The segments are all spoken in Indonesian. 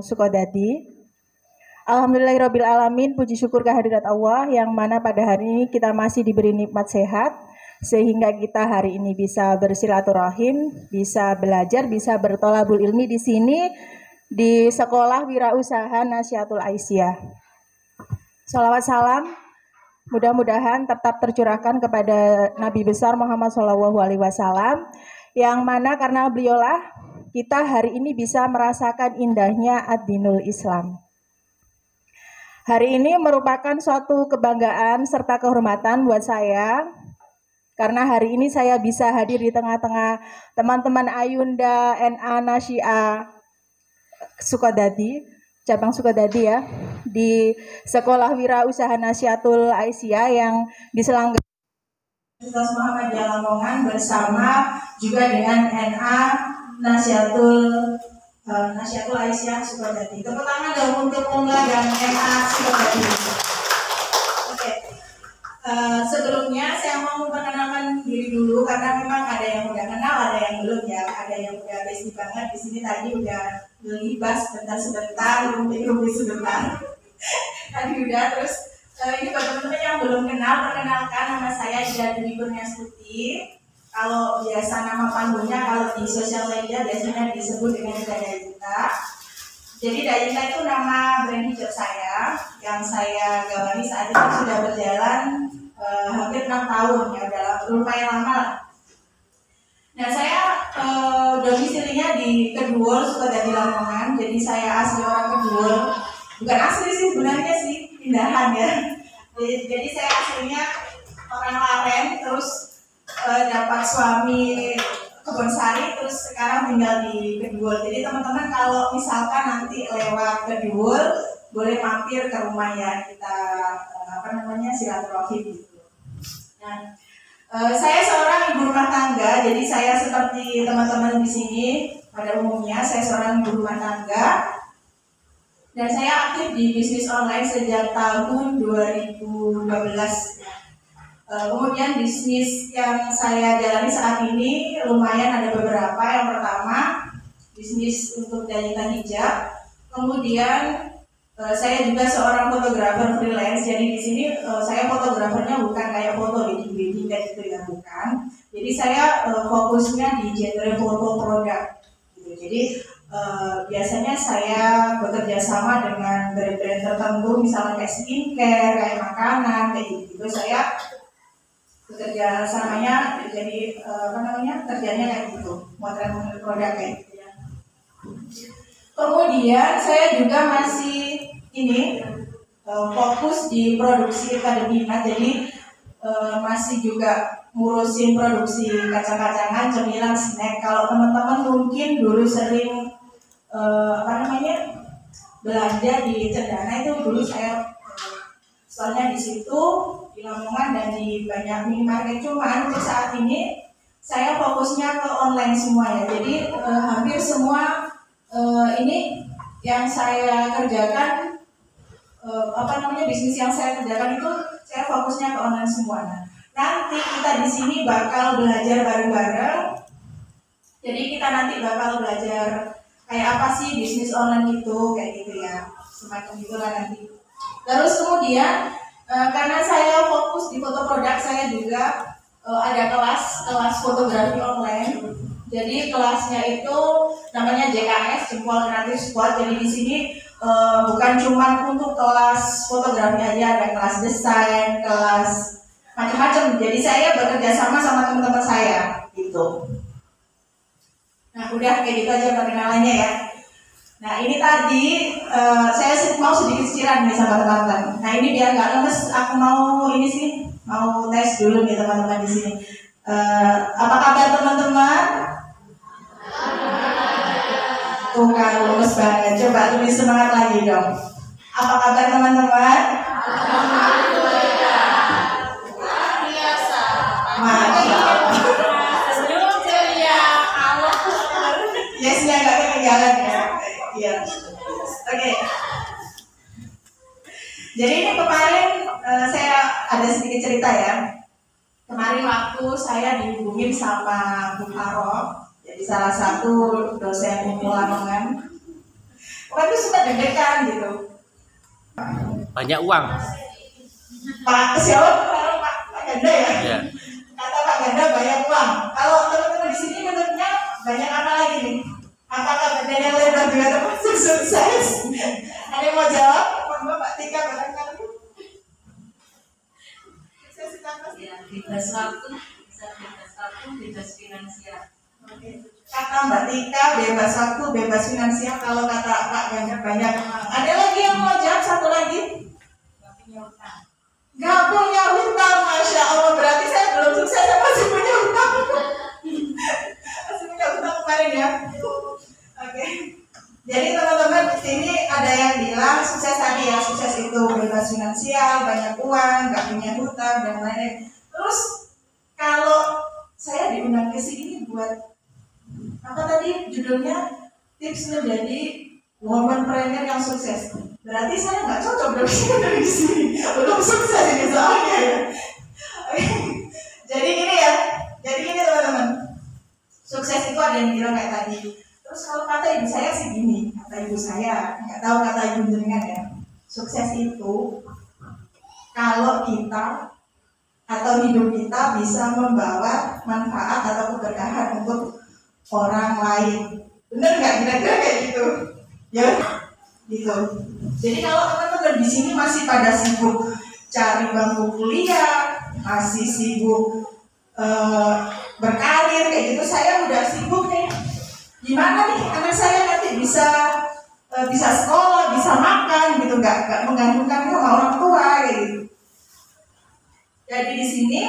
Sukodadi. Alhamdulillahirabbil alamin, puji syukur kehadirat Allah yang mana pada hari ini kita masih diberi nikmat sehat sehingga kita hari ini bisa bersilaturahim, bisa belajar, bisa bertolabul ilmi di sini di Sekolah Wirausaha Nasyatul Aisyah. Shalawat salam mudah-mudahan tetap tercurahkan kepada Nabi besar Muhammad SAW yang mana karena beliaulah kita hari ini bisa merasakan indahnya ad-dinul Islam. Hari ini merupakan suatu kebanggaan serta kehormatan buat saya karena hari ini saya bisa hadir di tengah-tengah teman-teman Ayunda NA Nasyiah Sukodadi, cabang Sukodadi ya, di Sekolah Wirausaha Nasyatul Aisyah yang diselenggarakan Universitas Muhammadiyah Lamongan bersama juga dengan NA Nasyatul Aisyah Sukodadi. Tepuk tangan dong untuk Unga dan NA Sukodadi. Oke. Sebelumnya saya mau memperkenalkan diri dulu karena memang ada yang udah kenal, ada yang belum ya, ada yang udah basic banget di sini tadi udah ngelibas sebentar, rumit sebentar. Tadi udah terus ini buat teman-teman yang belum kenal, perkenalkan nama saya Ida Dwi Kurniastuti. Kalau biasa nama panggungnya kalau di sosial media biasanya disebut dengan Dayita. Jadi Dayita itu nama brand hijab saya yang saya gawangi saat ini sudah berjalan hampir 6 tahun ya, udah lumayan lama. Nah saya domisilinya di Kedul, Sukodadi Lamongan. Jadi saya asli orang Kedul, bukan asli sih sebenarnya sih, pindahan ya. Jadi saya aslinya orang Laren, terus dapat suami Kebonsari, terus sekarang tinggal di Kedul. Jadi teman-teman kalau misalkan nanti lewat Kedul boleh mampir ke rumah ya, kita silaturahim gitu. Nah, saya seorang ibu rumah tangga, jadi saya seperti teman-teman di sini pada umumnya saya seorang ibu rumah tangga dan saya aktif di bisnis online sejak tahun 2012. Kemudian bisnis yang saya jalani saat ini lumayan ada beberapa. Yang pertama bisnis untuk Dayita hijab. Kemudian saya juga seorang fotografer freelance. Jadi di sini saya fotografernya bukan kayak foto wedding gitu ya, bukan. Jadi saya fokusnya di genre foto produk. Gitu. Jadi biasanya saya bekerja sama dengan brand-brand tertentu, misalnya kayak skincare, kayak makanan, kayak gitu. Saya bekerja samanya jadi kerjanya kayak gitu, motret produk kayak gitu ya. Kemudian saya juga masih fokus di produksi akademika, jadi masih juga ngurusin produksi kacang-kacangan, cemilan, snack. Kalau teman-teman mungkin dulu sering belanja di Cendana itu dulu saya soalnya di situ di Lamongan dan di banyak minimarket. Cuman untuk saat ini saya fokusnya ke online semua ya. Jadi hampir semua ini yang saya kerjakan bisnis yang saya kerjakan itu saya fokusnya ke online semua. Nah, nanti kita di sini bakal belajar bareng-bareng. Jadi kita nanti bakal belajar kayak apa sih bisnis online itu, kayak gitu ya, semacam itulah nanti. Terus kemudian karena saya fokus di foto produk, saya juga ada kelas fotografi online. Jadi kelasnya itu namanya JKS, Jempol Kreatif Squad. Jadi di sini bukan cuma untuk kelas fotografi aja, ada kelas desain, kelas macam-macam. Jadi saya bekerja sama teman-teman saya gitu. Nah udah kayak gitu aja perkenalannya ya. Nah ini tadi saya mau sedikit siaran nih sama teman-teman. Nah ini biar nggak lemes, aku mau tes dulu nih teman-teman di sini. Apa kabar teman-teman? Tuh kan lemes banget. Coba lebih semangat lagi dong. Apa kabar teman-teman? Masya Allah. Yesnya nggak ketinggalan ya. Iya. Oke. Jadi ini kemarin saya ada sedikit cerita ya. Kemarin waktu saya dihubungin sama Bu Karo, jadi salah satu dosen Lamongan. Orang itu suka deg-degan gitu. Banyak uang. Pak siapa? Pak Ganda ya? Ya. Kata Pak Ganda banyak uang. Kalau teman-teman di sini menurutnya banyak apa lagi nih? Apakah badan yang lebar juga termasuk sukses? Ada yang mau jawab? Monggo Pak Tika barangkali. Sukses itu apa sih? Ya, bebas waktu, bisa bebas waktu, bebas finansial. Oke. Kata Mbak Tika bebas waktu, bebas finansial. Kalau kata Pak Ganda banyak uang. Ada lagi yang mau jawab? Satu lagi? Gak punya utang. Gak punya hutang, Masya Allah. Berarti saya belum sukses, saya masih punya hutang. Masih punya hutang kemarin ya. Oke. Jadi teman-teman di sini ada yang bilang sukses tadi ya, sukses itu bebas finansial, banyak uang, gak punya hutang dan lain-lain. Terus kalau saya diundang ke sini buat apa tadi judulnya, tips menjadi womanpreneur yang sukses. Berarti saya nggak cocok dari sini. Belum sukses ini soalnya ya. Jadi gini ya. Jadi gini teman-teman. Sukses itu ada yang bilang kayak tadi. Terus kalau kata ibu saya sih gini. Kata ibu saya. Nggak tahu kata ibu jenengan ya. Sukses itu kalau kita atau hidup kita bisa membawa manfaat atau keberkahan untuk orang lain. Bener nggak kira-kira kayak gitu? Ya. Gitu. Jadi kalau teman-teman di sini masih pada sibuk cari bangku kuliah, masih sibuk berkarir kayak gitu, saya udah sibuk nih. Gimana nih anak saya nanti bisa sekolah, bisa makan gitu, nggak menggantungkan sama orang tua kayak gitu. Jadi di sini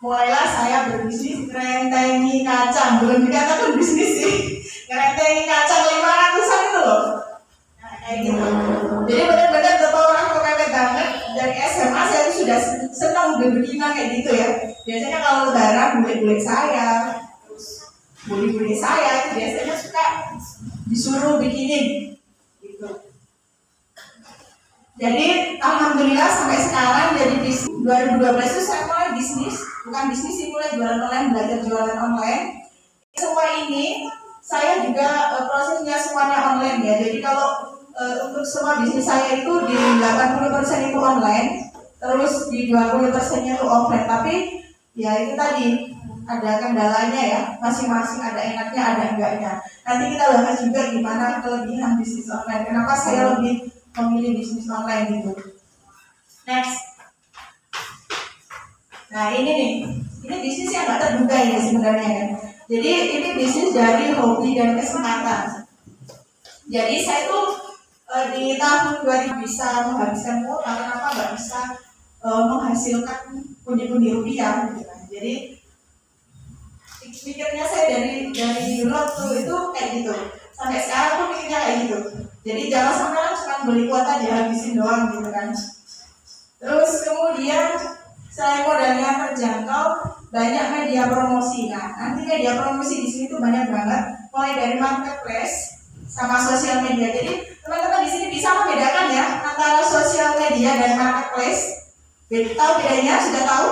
mulailah saya berbisnis ngerentengi kacang, belum dikatakan bisnis sih, ngerentengi kacang 500-an itu loh. Kayak gitu. Jadi benar-benar beberapa orang kepepet banget dari SMA saya itu sudah senang berbikinan kayak gitu ya. Biasanya kalau lebaran bule-bule saya, terus bule-bule saya itu biasanya suka disuruh bikinin gitu. Jadi alhamdulillah sampai sekarang dari 2012 itu saya mulai bisnis, bukan bisnis sih, mulai jualan online, belajar jualan online. Semua ini saya juga prosesnya semuanya online ya. Jadi kalau untuk semua bisnis saya itu di 80% itu online, terus di 20%-nya itu offline. Tapi ya itu tadi ada kendalanya ya, masing-masing ada enaknya, ada enggaknya. Nanti kita bahas juga gimana kelebihan bisnis online. Kenapa saya lebih memilih bisnis online gitu. Next. Nah ini nih, ini bisnis yang nggak terduga ya sebenarnya ya. Jadi ini bisnis dari hobi dan kesempatan. Jadi saya tuh di tahun 2000 bisa menghabiskan kuota, kenapa nggak bisa menghasilkan pundi-pundi rupiah gitu kan. Jadi pikirnya saya dari dulu tuh itu kayak gitu, sampai sekarang tuh pikirnya kayak gitu. Jadi jangan sampai kan cuma beli kuota dihabisin doang gitu kan. Terus kemudian selain modalnya terjangkau, banyak media promosi. Nah nanti media promosi di sini tuh banyak banget, mulai dari marketplace sama sosial media. Jadi teman-teman di sini bisa membedakan ya antara sosial media dan marketplace. Tahu bedanya? Sudah tahu?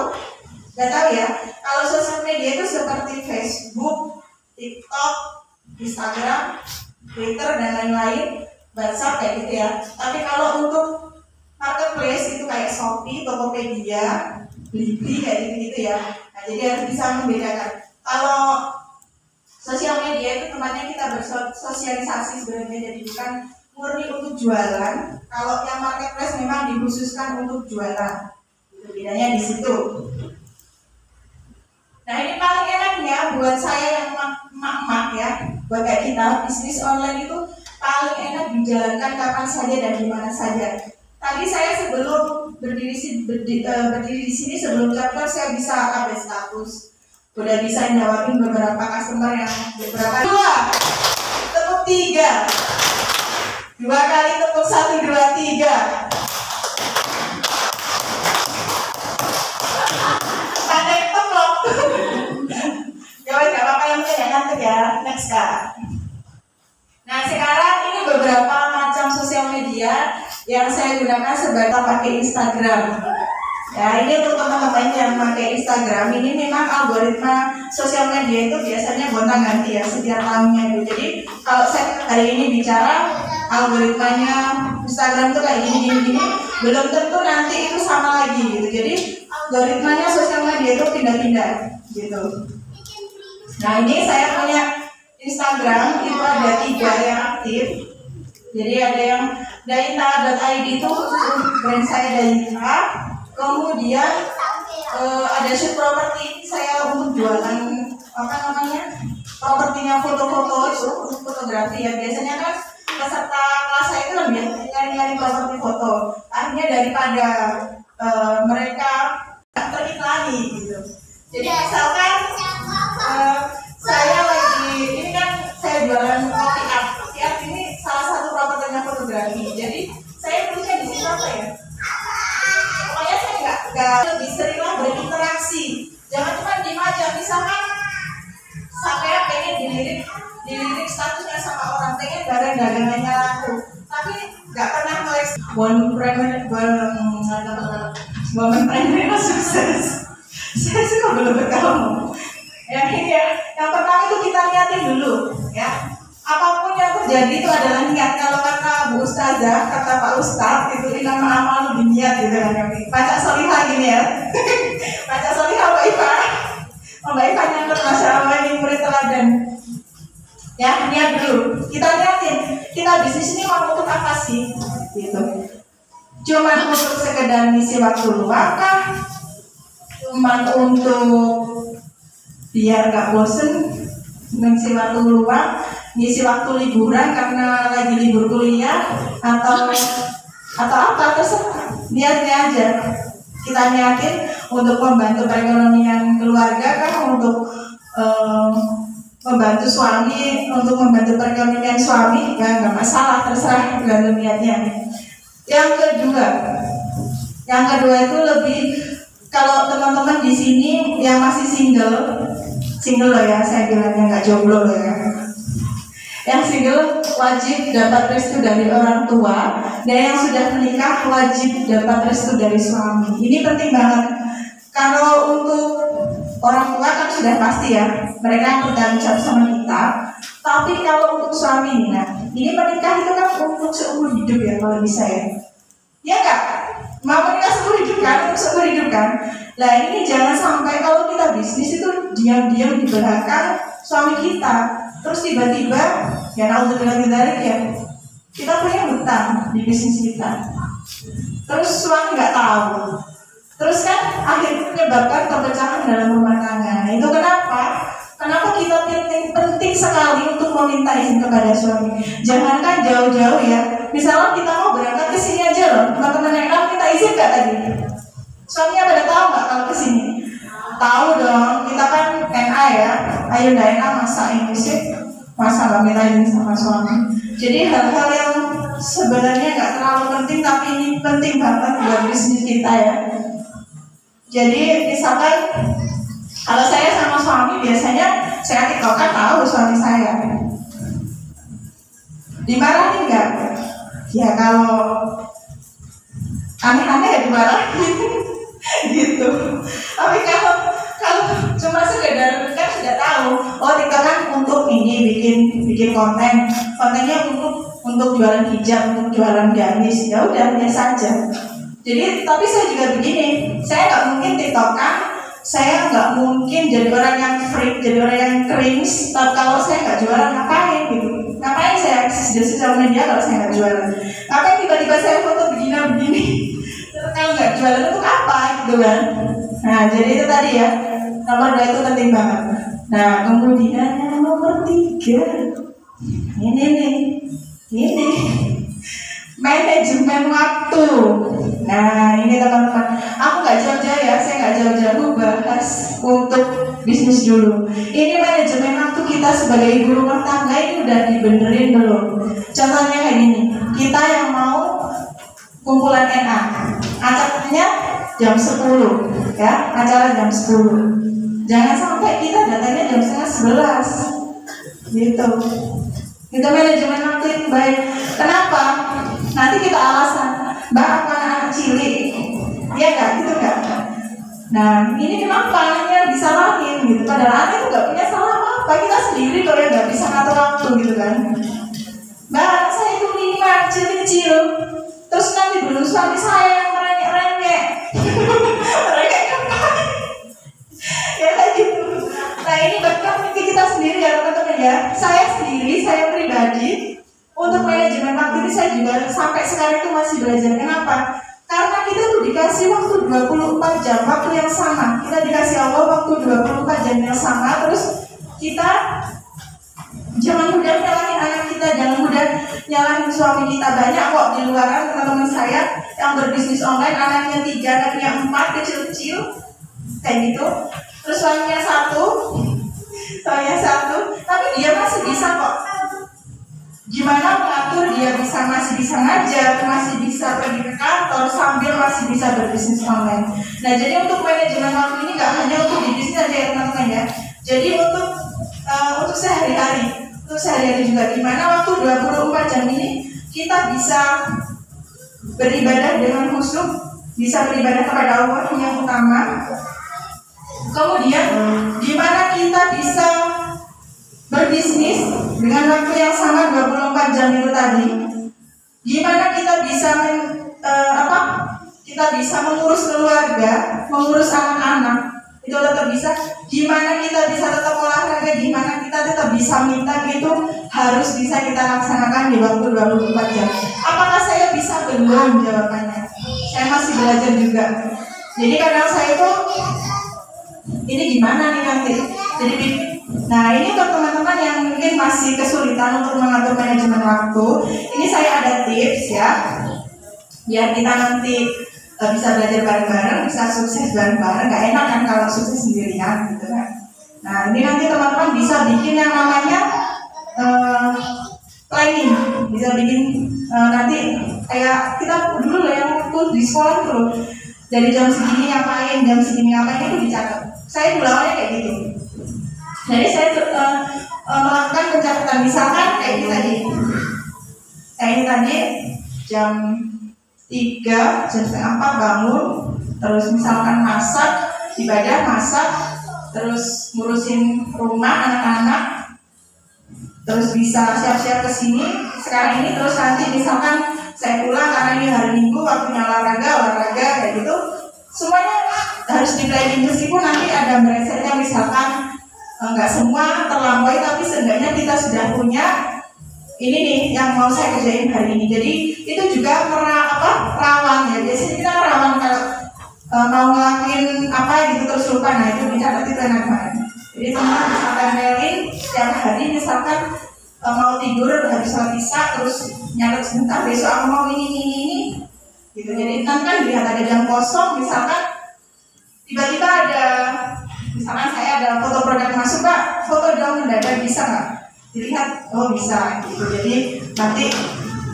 Sudah tahu ya. Kalau sosial media itu seperti Facebook, TikTok, Instagram, Twitter dan lain-lain, WhatsApp kayak gitu ya. Tapi kalau untuk marketplace itu kayak Shopee, Tokopedia, Blibli kayak gitu ya. Nah, jadi harus bisa membedakan. Kalau sosial media itu tempatnya kita bersosialisasi sebenarnya, jadi bukan murni untuk jualan. Kalau yang marketplace memang dikhususkan untuk jualan. Itu bedanya di situ. Nah ini paling enaknya buat saya yang emak-emak ya, buat kayak kita bisnis online itu paling enak dijalankan kapan saja dan di mana saja. Tadi saya sebelum berdiri di sini sebelum chapter saya bisa update status. Udah bisa jawabin beberapa customer yang beberapa 2 tepuk 3 2 kali tepuk 1 2 3 pandai tepuk. Ya wes gak apa-apa, yang penting ngantuk ya. Next Kak. Nah sekarang ini beberapa macam sosial media yang saya gunakan sebagai pakai Instagram. Ya, ini untuk teman-teman yang pakai Instagram, ini memang algoritma sosial media itu biasanya gonta-ganti ya setiap tahunnya itu. Jadi kalau saya hari ini bicara algoritmanya Instagram itu kayak gini, belum tentu nanti itu sama lagi gitu. Jadi algoritmanya sosial media itu pindah-pindah gitu. Nah, ini saya punya Instagram itu ada 3 yang aktif. Jadi ada yang daita.id itu brand saya Daita. Kemudian ada shoot properti saya untuk jualan propertinya foto-foto itu untuk fotografi ya. Biasanya kan peserta kelas saya itu lebih nyari-nyari properti foto. Akhirnya daripada mereka teriklani gitu. Jadi misalkan saya lagi ini kan saya jualan kopi art ini salah satu propertinya fotografi. Jadi saya tulisnya di sini apa ya? Pokoknya saya nggak lebih seringlah berinteraksi. Jangan cuma diem aja. Misalkan saya pengen dilirik statusnya sama orang, pengen barang dagangannya laku, tapi nggak pernah ngeles momen premier sukses. Saya suka belum berkamu. Ya ini ya. Yang pertama itu kita niatin dulu, ya. Apapun yang terjadi itu adalah niat. Kalau kata Bu Ustazah, kata Pak Ustadz, itu nama amal lebih niat gitu kan. Baca solihah gini ya. Baca solihah Mbak Iva. Mbak Iva nyantur Masya Allah ini murid teladan. Ya, niat dulu. Kita niatin. Kita bisnis ini mau untuk apa sih? Gitu. Cuman untuk sekedar ngisi waktu luang kah? Cuman untuk biar nggak bosen ngisi waktu luang, ngisi waktu liburan karena lagi libur kuliah atau apa terserah, niatnya aja. Kita niatin untuk membantu perekonomian keluarga kan, untuk membantu suami, untuk membantu perekonomian suami ya nggak masalah, terserah tergantung niatnya. Yang kedua itu lebih, kalau teman-teman di sini yang masih single loh ya, saya bilangnya nggak jomblo loh ya. Yang single wajib dapat restu dari orang tua, dan yang sudah menikah wajib dapat restu dari suami. Ini penting banget. Kalau untuk orang tua kan sudah pasti ya, mereka yang bertanggung jawab sama kita. Tapi kalau untuk suami, nah ini menikah itu kan untuk seumur hidup ya kalau bisa ya. Ya nggak? Mau menikah seumur hidup kan? Untuk seumur hidup kan? Nah ini jangan sampai kalau kita bisnis itu diam-diam di belakang suami kita, terus tiba-tiba ya naudzubillah ya kita punya hutang di bisnis kita, terus suami nggak tahu, terus kan akhirnya menyebabkan perpecahan dalam rumah tangga. Nah, itu kenapa kita penting sekali untuk meminta izin kepada suami. Jangankan jauh-jauh ya, misalnya kita mau berangkat ke sini aja loh, teman-teman yang lain minta izin nggak tadi? Suaminya pada tahu nggak kalau ke sini? Tahu dong, kita kan NA ya. Ayo NA masa ini sih, masa nggak minta izin sama suami. Jadi hal-hal yang sebenarnya nggak terlalu penting, tapi ini penting banget buat bisnis kita ya. Jadi misalkan kalau saya sama suami biasanya saya tiktokan tahu suami saya. Dimarahin nggak? Ya kalau aneh-aneh ya dimarahin gitu. Tapi kalau cuma sekedar kan sudah tahu, oh tiktokan untuk ini bikin kontennya untuk jualan hijab, untuk jualan gamis, ya udah biasa aja. Jadi tapi saya juga begini, saya nggak mungkin tiktokan, saya nggak mungkin jadi orang yang freak, jadi orang yang cringe. Tapi kalau saya nggak jualan ngapain gitu? Ngapain saya eksis di sosial media kalau saya nggak jualan? Ngapain tiba-tiba saya foto begini? Kalau nggak jualan untuk apa gitu kan? Nah jadi itu tadi ya, nomor 2 itu penting banget. Nah kemudian yang nomor 3 ini manajemen waktu. Nah ini teman-teman, aku nggak jauh-jauh ya, saya nggak jauh-jauh bahas untuk bisnis dulu. Ini manajemen waktu kita sebagai ibu rumah tangga ini udah dibenerin belum? Contohnya kayak gini, kita yang mau kumpulan NA, acaranya jam 10 ya, acara jam 10. Jangan sampai kita datangnya jam setengah 11 gitu. Itu manajemen waktu yang baik. Kenapa? Nanti kita alasan, Mbak aku anak cilik, iya nggak? Gitu nggak? Nah, ini kenapa anaknya disalahin gitu? Padahal anak itu nggak punya salah apa-apa, kita sendiri kok yang nggak bisa ngatur waktu gitu kan. Mbak, saya itu 5 kecil-kecil, terus nanti dulu suami saya yang merengek-rengek. Merengek ngapain? Ya kayak gitu. Nah ini bahkan kita sendiri ya teman-teman ya. Saya sendiri, saya pribadi untuk manajemen waktu ini saya juga sampai sekarang itu masih belajar. Kenapa? Karena kita tuh dikasih waktu 24 jam, waktu yang sama. Kita dikasih Allah waktu 24 jam yang sama. Terus kita jangan mudah nyalahin anak kita, jangan mudah nyalahin suami kita. Banyak kok di luaran teman-teman saya yang berbisnis online, anaknya 3, anaknya 4, kecil-kecil kayak gitu. Terus suaminya 1, tapi dia masih bisa kok. Gimana mengatur dia masih bisa ngajar, masih bisa pergi ke kantor sambil masih bisa berbisnis online. Nah jadi untuk manajemen waktu ini nggak hanya untuk di bisnis aja ya teman-teman ya. Jadi untuk sehari-hari juga gimana waktu 24 jam ini kita bisa beribadah dengan khusyuk, bisa beribadah kepada Allah yang utama. Kemudian gimana kita bisa berbisnis dengan waktu yang sama 24 jam itu tadi. Gimana kita bisa kita bisa mengurus keluarga, mengurus anak-anak, itu tetap bisa. Gimana kita bisa tetap olahraga, gimana kita tetap bisa minta, itu harus bisa kita laksanakan di waktu 24 jam. Apakah saya bisa? Belum jawabannya. Saya masih belajar juga. Jadi kadang saya itu ini gimana nih nanti. Jadi nah ini untuk teman-teman yang mungkin masih kesulitan untuk mengatur manajemen waktu, ini saya ada tips ya, biar kita nanti bisa belajar bareng-bareng, bisa sukses bareng-bareng. Gak enak kan kalau sukses sendirian gitu kan. Nah ini nanti teman-teman bisa bikin yang namanya planning, bisa bikin nanti kayak kita dulu loh yang waktu di sekolah itu loh, dari jam segini ngapain, jam segini ngapain itu dicatat. Saya dulu awalnya kayak gitu. Jadi saya melakukan pencatatan, misalkan kayak ini tadi. Kayak ini tadi jam 3, jam setengah 4 bangun, terus misalkan masak, ibadah masak, terus ngurusin rumah anak-anak, terus bisa siap-siap ke sini. Sekarang ini terus nanti misalkan saya pulang karena ini hari Minggu, waktunya olahraga kayak gitu. Semuanya harus di-planning, meskipun nanti ada beresetnya misalkan nggak semua terlampaui, tapi seenggaknya kita sudah punya ini nih yang mau saya kerjain hari ini. Jadi itu juga rawan ya. Biasanya kita rawan kalau mau ngelakuin apa gitu terus lupa. Nah itu dicatat, itu enak banget. Jadi teman-teman bisa tempelin setiap hari, misalkan mau tidur habis sholat isya terus nyatet sebentar, besok aku mau ini gitu. Jadi nanti kan dilihat ada jam kosong, misalkan tiba-tiba ada, misalkan saya ada foto produk masuk, Pak, foto dong mendadak, bisa nggak? Dilihat, oh bisa gitu. Jadi nanti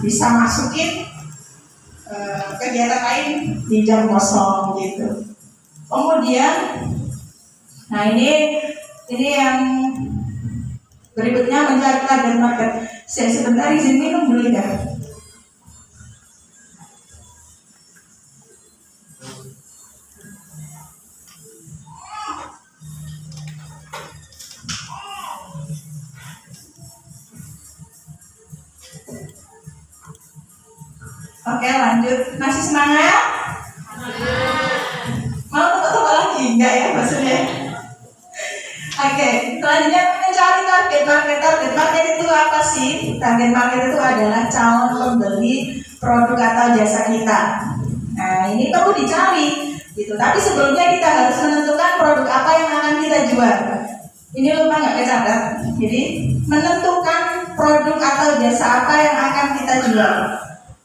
bisa masukin kegiatan lain di jam kosong gitu. Kemudian, nah ini yang berikutnya mencari target market. Saya sebentar izin minum dulu ya. Oke, lanjut. Masih semangat? Mau tebak-tebak lagi? Enggak ya maksudnya? Oke, selanjutnya mencari target market. Target market itu apa sih? Target market itu adalah calon pembeli produk atau jasa kita. Nah, ini perlu dicari gitu. Tapi sebelumnya kita harus menentukan produk apa yang akan kita jual. Ini lupa nggak kecatat. Jadi menentukan produk atau jasa apa yang akan kita jual.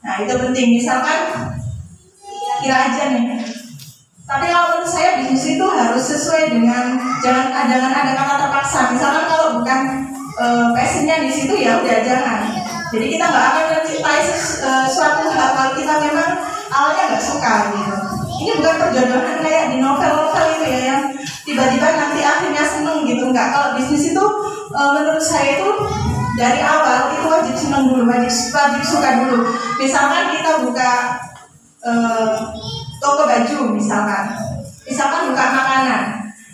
Nah itu penting. Misalkan kira aja nih. Tapi kalau menurut saya bisnis itu harus sesuai dengan jangan ada kata terpaksa. Misalkan kalau bukan passionnya di situ ya udah jangan. Jadi kita nggak akan mencintai suatu hal kalau kita memang awalnya nggak suka gitu. Ini bukan perjodohan kayak di novel-novel itu ya yang tiba-tiba nanti akhirnya seneng gitu. Enggak, kalau bisnis itu menurut saya itu dari awal itu wajib seneng dulu, wajib suka dulu. Misalkan kita buka toko baju misalkan misalkan buka makanan.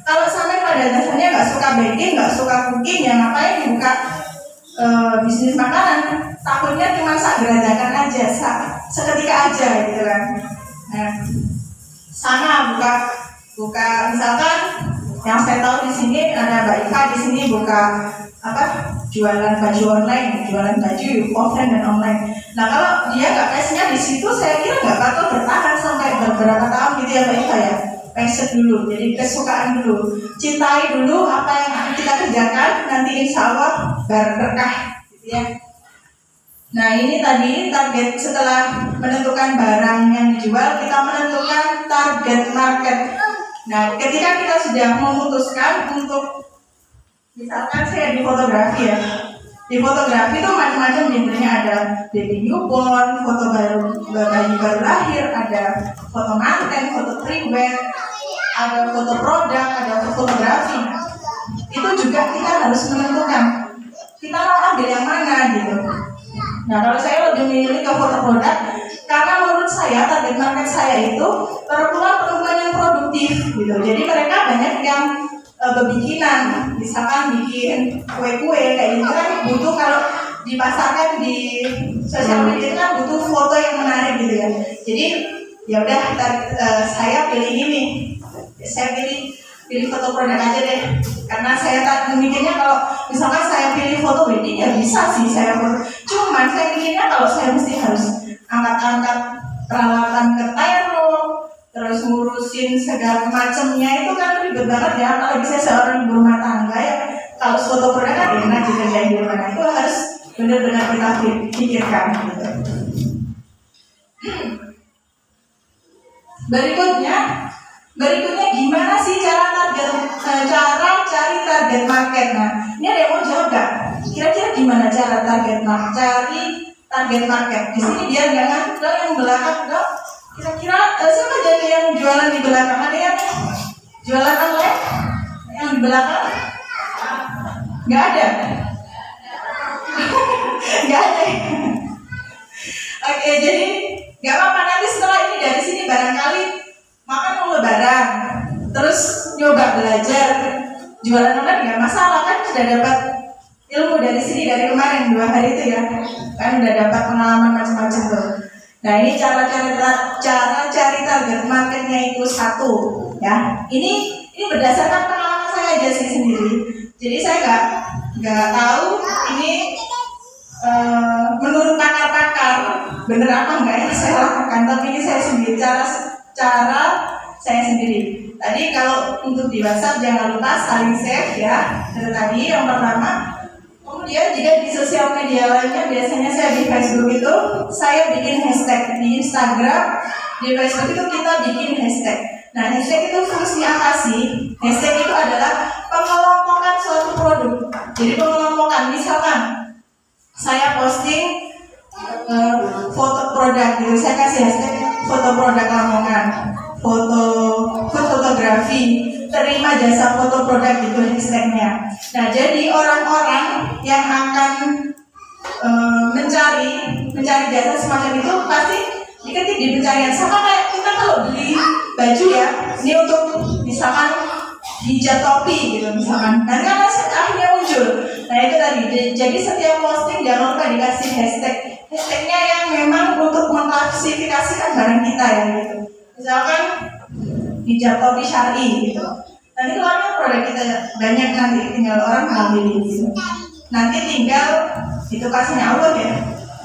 Kalau sampai pada dasarnya nggak suka baking, nggak suka cooking, ya ngapain buka bisnis makanan? Takutnya cuma sak geradakan aja, seketika aja gitu kan. Nah, sama buka misalkan yang saya tahu di sini ada Mbak Ika di sini buka jualan baju online, jualan baju offline dan online. Nah kalau dia nggak passionnya di situ, saya kira nggak bakal bertahan sampai beberapa tahun gitu ya Mbak Ika ya. Passion dulu, jadi kesukaan dulu, cintai dulu apa yang akan kita kerjakan, nanti insya Allah berkah gitu ya. Nah ini tadi target setelah menentukan barang yang dijual, kita menentukan target market. Nah ketika kita sudah memutuskan untuk, misalkan saya di fotografi ya, di fotografi itu macam-macam genrenya, ada baby newborn, foto bayi baru lahir, ada foto manten, foto prewed, ada foto produk, ada fotografi. Itu juga kita harus menentukan kita mau ambil yang mana gitu. Nah kalau saya lebih memilih ke foto produk karena menurut saya target market saya itu perempuan-perempuan yang produktif gitu. Jadi mereka banyak yang bebikinan, misalkan bikin kue-kue kayak gitu kan butuh, kalau dipasarkan di sosial media kan butuh foto yang menarik gitu ya. Jadi ya udah saya pilih ini, saya pilih foto produk aja deh, karena saya tak mikirnya kalau misalkan saya pilih foto wedding ya bisa sih saya foto, cuman saya mikirnya kalau saya mesti harus angkat-angkat peralatan ke terus, terus ngurusin segala macamnya, itu kan ribet banget ya. Kalau bisa seorang ibu rumah tangga ya, kalau foto produk kan enak dikerjain di rumah, itu harus benar-benar kita pikirkan gitu. Berikutnya gimana sih cara cari target market? Nah, ini ada yang mau jawab nggak? Kira-kira gimana cara cari target market? Di sini biar nggak ngantuk dong yang belakang dong. Kira-kira siapa jadi yang jualan di belakang? Ada yang jualan online? Yang di belakang? Nggak ada. Nggak ada. Oke, jadi nggak apa-apa, nanti setelah ini dari sini barangkali makan mau lebaran, terus nyoba belajar jualan online nggak masalah kan, sudah dapat ilmu dari sini dari kemarin 2 hari itu ya, kan udah dapat pengalaman macam-macam tuh. Nah ini cara cari target marketnya itu satu ya. Ini berdasarkan pengalaman saya aja sih sendiri. Jadi saya nggak tahu ini menurut pakar-pakar bener apa enggak yang saya lakukan, tapi ini saya sendiri cara saya sendiri. Tadi kalau untuk di WhatsApp jangan lupa saling save ya. Itu tadi yang pertama. Kemudian jika di sosial media lainnya, biasanya saya di Facebook itu saya bikin hashtag, di Instagram, di Facebook itu kita bikin hashtag. Nah hashtag itu fungsinya apa sih? Hashtag itu adalah pengelompokan suatu produk. Jadi pengelompokan, misalkan saya posting foto produk gitu, saya kasih hashtag foto produk Lamongan, fotografi, terima jasa foto produk gitu hashtagnya. Nah jadi orang-orang yang akan mencari jasa semacam itu pasti diketik di pencarian. Sama kayak kita kalau beli baju ya, ini untuk misalkan hijab topi gitu misalkan, nanti kan akhirnya muncul. Nah itu tadi, jadi setiap posting jangan lupa dikasih hashtagnya yang memang untuk mengklasifikasikan barang kita ya gitu. Misalkan hijab topi syar'i gitu, nanti keluarnya produk kita banyak, nanti tinggal orang mau pilih gitu. Nanti tinggal itu kasihnya Allah ya,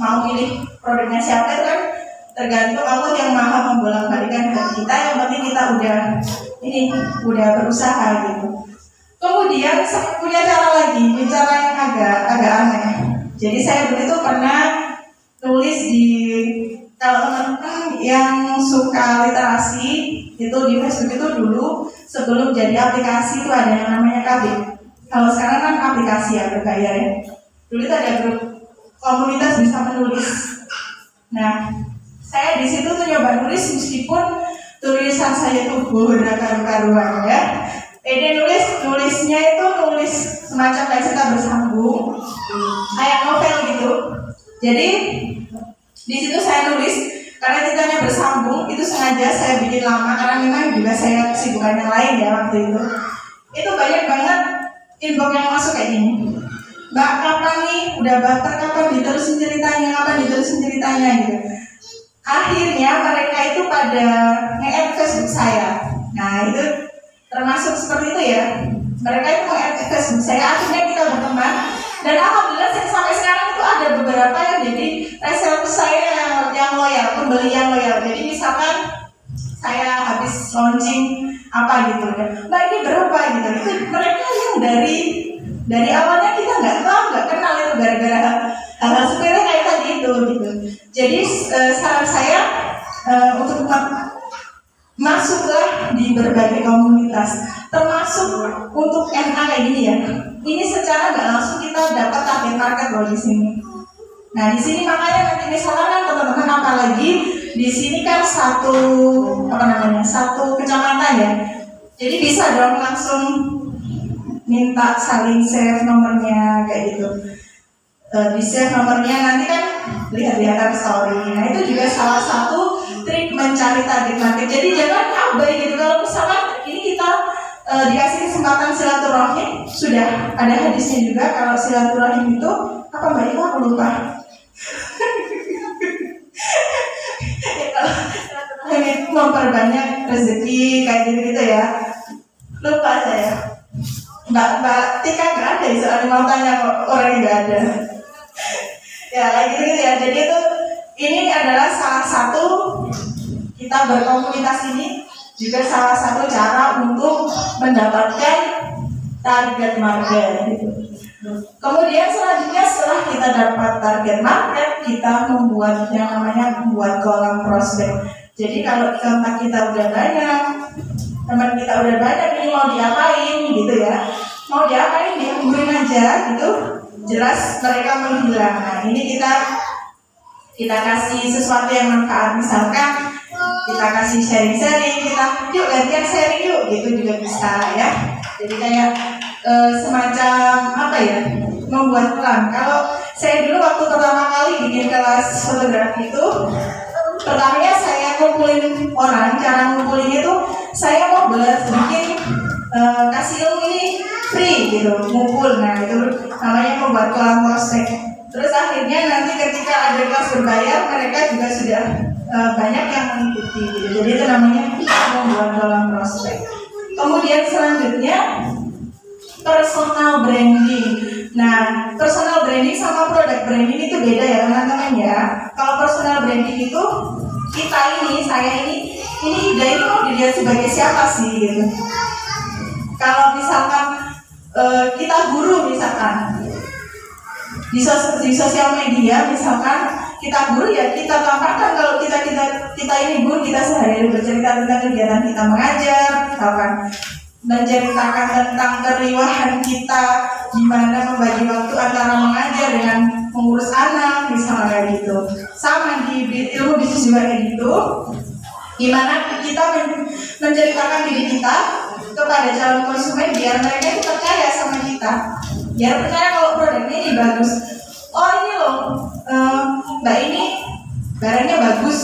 mau pilih produknya siapa itu kan tergantung Allah yang maha membolak-balikan hati kita. Yang penting kita udah berusaha gitu. Kemudian saya punya cara lagi, cara yang agak aneh. Jadi saya dulu itu pernah nulis di, kalau teman-teman yang suka literasi itu di Facebook itu dulu sebelum jadi aplikasi itu ada yang namanya KB. Kalau sekarang kan aplikasi ya berbayar ya. Dulu itu ada grup komunitas bisa menulis. Nah, saya di situ tuh nyoba nulis meskipun tulisan saya tuh bodoh karu-karuan ya. Nulisnya itu nulis semacam kayak cerita bersambung, kayak novel gitu. Jadi di situ saya nulis Karena ceritanya bersambung, itu sengaja saya bikin lama karena memang juga saya kesibukan yang lain ya waktu itu. Itu banyak banget inbox yang masuk kayak gini. Mbak, kapan nih udah baper, kapan diterusin ceritanya gitu. Akhirnya mereka itu pada nge-add Facebook saya. Nah itu termasuk seperti itu ya. Mereka itu nge-add Facebook saya, akhirnya kita berteman. Dan alhamdulillah sampai sekarang itu ada beberapa yang jadi reseller saya yang loyal, pembeli yang loyal. Jadi misalkan saya habis launching apa gitu kan, Mbak ini berapa gitu. Itu mereka yang dari awalnya kita nggak kenal itu gara-gara hal-hal sepele kayak tadi itu gitu. Jadi saran saya untuk masuklah di berbagai komunitas, termasuk untuk NA kayak gini ya. Ini secara nggak langsung kita dapat target market loh di sini. Nah di sini makanya nanti misalkan kan teman-teman apalagi di sini kan satu kecamatan ya. Jadi bisa dong langsung minta saling save nomornya kayak gitu. Di save nomornya nanti kan lihat-lihatan story. Nah itu juga salah satu trik mencari target market. Jadi jangan abai gitu. Kalau misalkan ini kita dikasih kesempatan silaturahim, sudah ada hadisnya juga kalau silaturahim itu apa Mbak Ika? Aku lupa. Ya, kalau silaturahim itu memperbanyak rezeki kayak gitu ya. Lupa saya. Mbak Tika nggak ada, soalnya mau tanya orang yang nggak ada. Ya kayak gitu ya. Jadi itu ini adalah salah satu kita berkomunitas ini juga salah satu cara untuk mendapatkan target market. Kemudian selanjutnya setelah kita dapat target market, kita membuat yang namanya membuat kolam prospek. Jadi kalau kontak kita udah banyak, teman kita udah banyak, ini mau diapain gitu ya? Mau diapain? Dihubungin aja gitu. Jelas mereka menghilang. Nah ini kita kasih sesuatu yang manfaat, misalkan kita kasih sharing-sharing, kita yuk gantian sharing yuk, gitu juga bisa ya. Jadi kayak semacam apa ya, membuat pelan. Kalau saya dulu waktu pertama kali bikin kelas fotografi itu, pertamanya saya ngumpulin orang, cara ngumpulin itu saya mau bikin kasih ilmu ini free gitu, ngumpul. Nah itu namanya membuat kolam prospek. Terus akhirnya nanti ketika ada kelas berbayar, mereka juga sudah banyak yang mengikuti gitu. Jadi itu namanya membuat kolam prospek. Kemudian selanjutnya personal branding. Nah, personal branding sama product branding itu beda ya teman-teman ya. Kalau personal branding itu saya ini ide itu mau dilihat sebagai siapa sih gitu. Kalau misalkan kita guru misalkan di sosial media misalkan kita guru ya kita tampakkan kalau kita ini guru, kita sehari-hari bercerita tentang kegiatan kita mengajar, misalkan menceritakan tentang keriuhan kita gimana membagi waktu antara mengajar dengan mengurus anak misalnya kayak gitu. Sama di ilmu bisnis juga kayak gitu, gimana kita menceritakan diri kita kepada calon konsumen biar mereka itu percaya sama kita, biar percaya kalau produknya ini bagus. Oh ini loh Mbak ini barangnya bagus,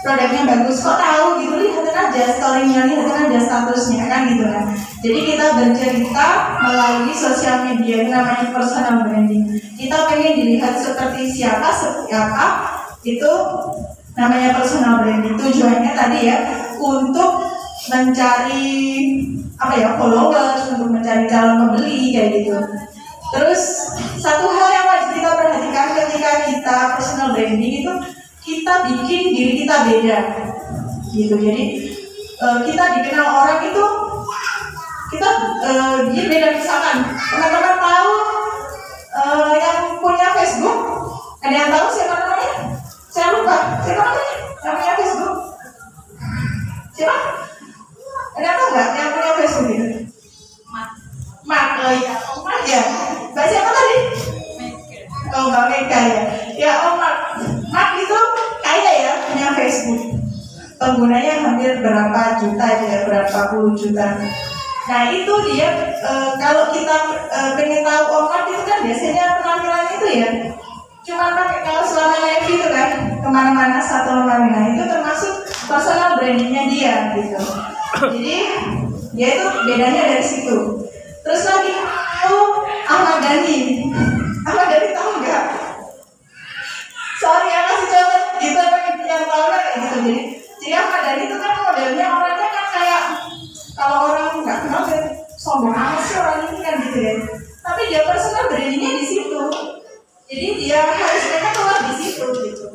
produknya bagus, kok tahu gitu, lihatin aja story-nya, lihatin aja statusnya kan gitu kan. Jadi kita bercerita melalui sosial media, itu namanya personal branding. Kita pengen dilihat seperti siapa, itu namanya personal branding. Tujuannya tadi ya untuk mencari followers, untuk mencari calon pembeli kayak gitu. Terus satu hal yang wajib kita perhatikan ketika kita personal branding itu kita bikin diri kita beda gitu. Jadi kita dikenal orang itu kita dia beda. Misalkan teman-teman tahu yang punya Facebook, ada yang tahu siapa namanya? Saya lupa siapa namanya yang punya Facebook. Siapa? Ada yang tahu nggak yang punya Facebook itu? Mak, ya. Mbak siapa tadi? Oh, Mbak Mega ya. Ya, Mak itu kaya ya punya Facebook. Penggunanya hampir berapa juta ya, berapa puluh juta. Nah itu dia kalau kita pengen tahu Mak itu kan biasanya penampilan itu ya cuma pakai kaos warna navy itu kan kemana-mana satu lemari. Nah itu termasuk personal brandingnya dia gitu. Jadi dia itu bedanya dari situ. Terus lagi Ahmad Dhani. Ahmad Dhani tahu nggak? Sorry ya kasih contoh gitu yang tahu kan kayak gitu. Jadi Ahmad Dhani itu kan modelnya orangnya kan kayak kalau orang nggak kenal sombong amat sih orang ini kan gitu ya. Tapi dia personal brandingnya di situ. Jadi dia harus mereka keluar di situ gitu.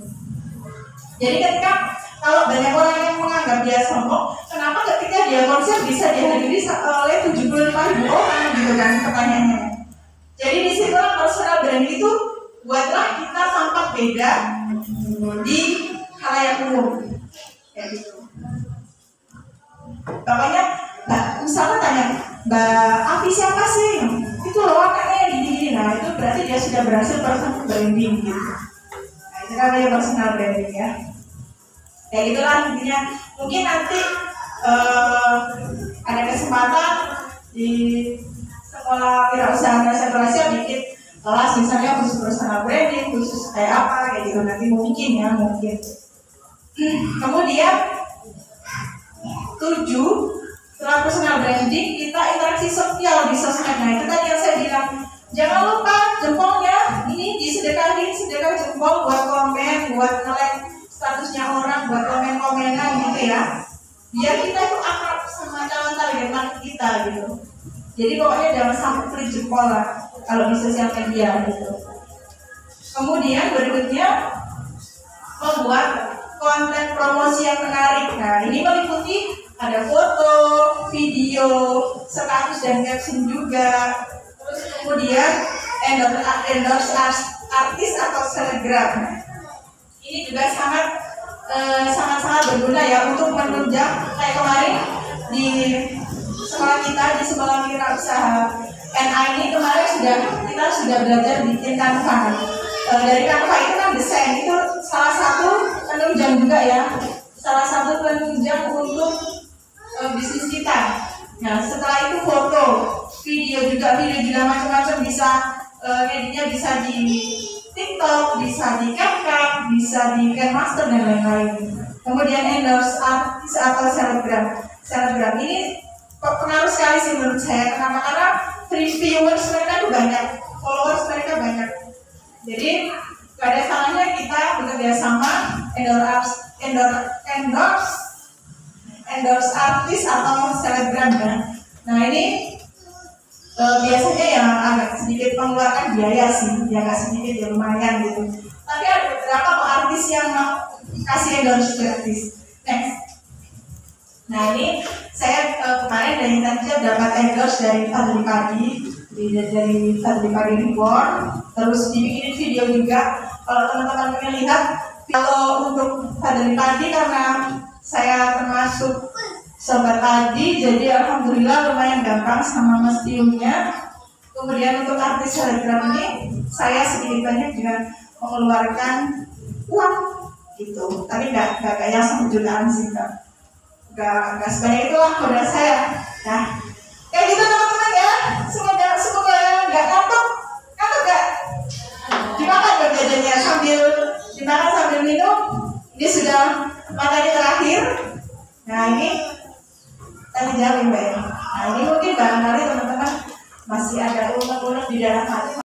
Jadi ketika kalau banyak orang yang menganggap dia sombong, kenapa ketika dia konser bisa dihadiri oleh 75.000 orang gitu kan pertanyaannya. Jadi di situ personal branding itu buatlah kita tampak beda di khalayak umum kayak gitu. Pokoknya misalnya tanya Mbak Afi siapa sih? Itu loh anaknya yang gini. Nah itu berarti dia sudah berhasil personal branding gitu. Nah itu namanya personal branding ya. Kayak gitulah intinya. Mungkin nanti ada kesempatan di sekolah wirausaha Indonesia Malaysia bikin kelas misalnya khusus personal branding, khusus kayak apa kayak gitu nanti mungkin ya mungkin. Kemudian 7 setelah personal branding kita interaksi sosial di sosmed. Nah itu tadi yang saya bilang jangan lupa jempolnya ini disedekahin sedekah jempol buat komen, buat nge-like statusnya orang, buat komen-komenan gitu ya. Biar kita itu akrab sama calon target market kita gitu. Jadi pokoknya jangan sampai pelit jempol lah kalau di sosial media gitu. Kemudian berikutnya membuat konten promosi yang menarik. Nah ini meliputi ada foto, video, status dan caption juga. Terus kemudian endorse artis atau selebgram. Ini juga sangat berguna ya untuk menunjang kayak kemarin di sekolah kita di sekolah wirausaha NA ini kemarin kita sudah belajar bikin Canva. Dari Canva itu kan desain itu salah satu penunjang juga ya, salah satu penunjang untuk bisnis kita. Nah setelah itu foto, video juga macam-macam bisa editnya bisa di TikTok, bisa di CapCut, bisa di Canmaster dan lain-lain. Kemudian endorse artis atau selebgram ini pengaruh sekali sih menurut saya. Kenapa? Karena viewers mereka tuh banyak, followers mereka banyak. Jadi gak ada salahnya kita bekerja sama endorse artis atau selebgram ya. Nah ini biasanya yang agak sedikit mengeluarkan biaya sih, ya nggak sedikit ya lumayan gitu. Tapi ada beberapa artis yang kasih endorse gratis. Next. Nah ini saya kemarin dari Intanjab dapat endorse dari Fadli Padi, dari Fadli Padi Reborn, terus dibikin video juga. Kalau teman-teman pengen lihat, kalau untuk Fadli Padi karena saya termasuk sobat padi, jadi alhamdulillah lumayan gampang sama mestiumnya. Kemudian untuk artis selebgram ini saya sedikit banyak juga mengeluarkan uang gitu, tapi nggak kayak 1 jutaan sih, nggak sebanyak itulah modal saya. Nah kayak gitu teman-teman ya, semoga nggak ngantuk nggak dimakan jajannya sambil minum. Ini sudah materi terakhir. Nah ini tanya jawab Mbak ya. Nah ini mungkin barangkali teman-teman masih ada unek-unek di dalam hati.